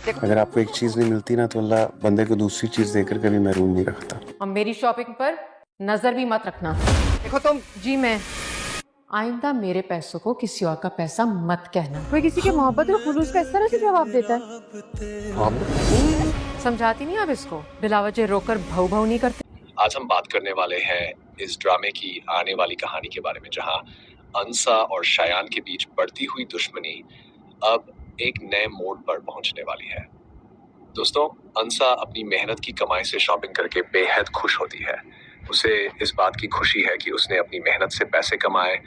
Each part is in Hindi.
अगर आपको एक चीज नहीं मिलती ना तो अल्लाह बंदे को दूसरी चीज देकर कभी महरूम नहीं रखता। और मेरी शॉपिंग पर नजर भी मत रखना। देखो तुम। जी मैं आइंदा मेरे पैसों को किसी और का पैसा मत कहना। कोई किसी के मोहब्बत और खुलूस का इस तरह से जवाब देता है। समझाती नहीं आप इसको? बिलावजे रोकर भौ भौ नहीं करते। आज हम बात करने वाले हैं इस ड्रामे की आने वाली कहानी के बारे में, जहां अंसा और शायान के बीच बढ़ती हुई दुश्मनी अब एक नए मोड़ पर पहुंचने वाली है। दोस्तों, अंसा अपनी मेहनत की कमाई से शॉपिंग करके बेहद खुश होती है। उसे इस बात की खुशी है कि उसने अपनी मेहनत से पैसे कमाए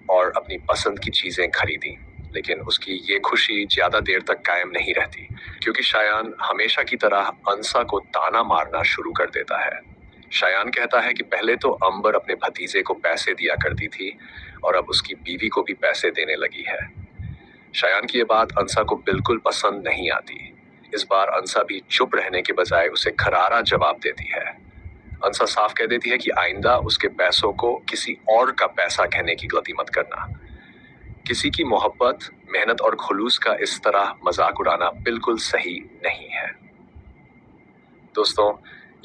और अपनी पसंद की चीजें खरीदी। लेकिन उसकी ये खुशी ज्यादा देर तक कायम नहीं रहती, क्योंकि शायान हमेशा की तरह अंसा को ताना मारना शुरू कर देता है। शायान कहता है कि पहले तो अंबर अपने भतीजे को पैसे दिया करती थी और अब उसकी बीवी को भी पैसे देने लगी है। शायान की ये बात अंसा को बिल्कुल पसंद नहीं आती। इस बार अंसा भी चुप रहने के बजाय उसे करारा जवाब देती है। अंसा साफ कह देती है कि आइंदा उसके पैसों को किसी और का पैसा कहने की गलती मत करना। किसी की मोहब्बत, मेहनत और खुलूस का इस तरह मजाक उड़ाना बिल्कुल सही नहीं है। दोस्तों,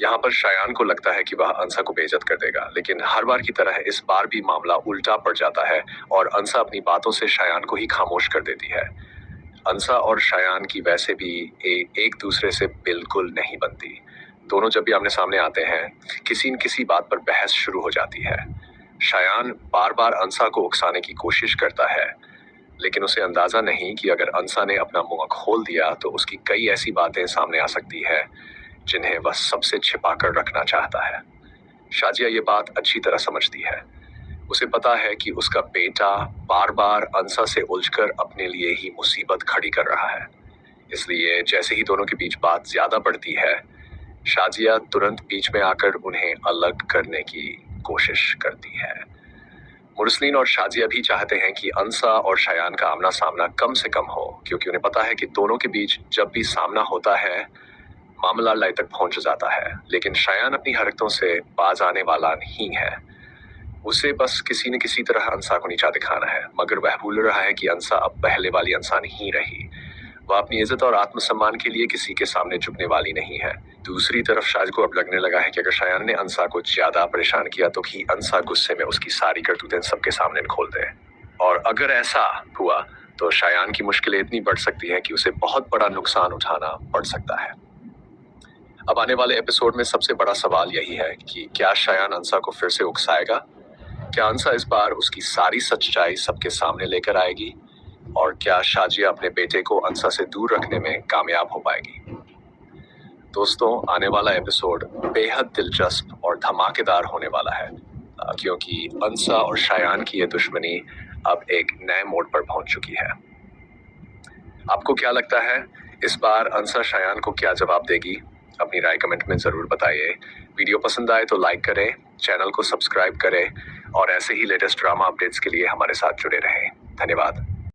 यहाँ पर शायान को लगता है कि वह अंसा को बेइज्जत कर देगा, लेकिन हर बार की तरह इस बार भी मामला उल्टा पड़ जाता है और अंसा अपनी बातों से शायान को ही खामोश कर देती है। अंसा और शायान की वैसे भी एक दूसरे से बिल्कुल नहीं बनती। दोनों जब भी आमने सामने आते हैं, किसी न किसी बात पर बहस शुरू हो जाती है। शायान बार बार अंसा को उकसाने की कोशिश करता है, लेकिन उसे अंदाजा नहीं कि अगर अंसा ने अपना मुंह खोल दिया तो उसकी कई ऐसी बातें सामने आ सकती है जिन्हें वह सबसे छिपा कर रखना चाहता है। शाजिया ये बात अच्छी तरह समझती है। उसे पता है कि उसका बेटा बार बार अंसा से उलझकर अपने लिए ही मुसीबत खड़ी कर रहा है। इसलिए जैसे ही दोनों के बीच बात ज्यादा बढ़ती है, शाजिया तुरंत बीच में आकर उन्हें अलग करने की कोशिश करती है। मुरसलीन और शाजिया भी चाहते हैं कि अंसा और शायान का आमना सामना कम से कम हो, क्योंकि उन्हें पता है कि दोनों के बीच जब भी सामना होता है मामला लड़ाई तक पहुंच जाता है। लेकिन शायान अपनी हरकतों से बाज आने वाला नहीं है। उसे बस किसी न किसी तरह अंसा को नीचा दिखाना है, मगर वह भूल रहा है कि अंसा अब पहले वाली अंसा नहीं रही। वह अपनी इज्जत और आत्मसम्मान के लिए किसी के सामने झुकने वाली नहीं है। दूसरी तरफ शाज को अब लगने लगा है कि अगर शायान ने अंसा को ज्यादा परेशान किया तो कि अंसा गुस्से में उसकी सारी करतूतें सबके सामने खोल दे, और अगर ऐसा हुआ तो शायान की मुश्किलें इतनी बढ़ सकती हैं कि उसे बहुत बड़ा नुकसान उठाना पड़ सकता है। अब आने वाले एपिसोड में सबसे बड़ा सवाल यही है कि क्या शायान अंसा को फिर से उकसाएगा? क्या अंसा इस बार उसकी सारी सच्चाई सबके सामने लेकर आएगी? और क्या शाजिया अपने बेटे को अंसा से दूर रखने में कामयाब हो पाएगी? दोस्तों, आने वाला एपिसोड बेहद दिलचस्प और धमाकेदार होने वाला है, क्योंकि अंसा और शायान की ये दुश्मनी अब एक नए मोड़ पर पहुंच चुकी है। आपको क्या लगता है, इस बार अंसा शायान को क्या जवाब देगी? अपनी राय कमेंट में जरूर बताइए। वीडियो पसंद आए तो लाइक करें, चैनल को सब्सक्राइब करें और ऐसे ही लेटेस्ट ड्रामा अपडेट्स के लिए हमारे साथ जुड़े रहें। धन्यवाद।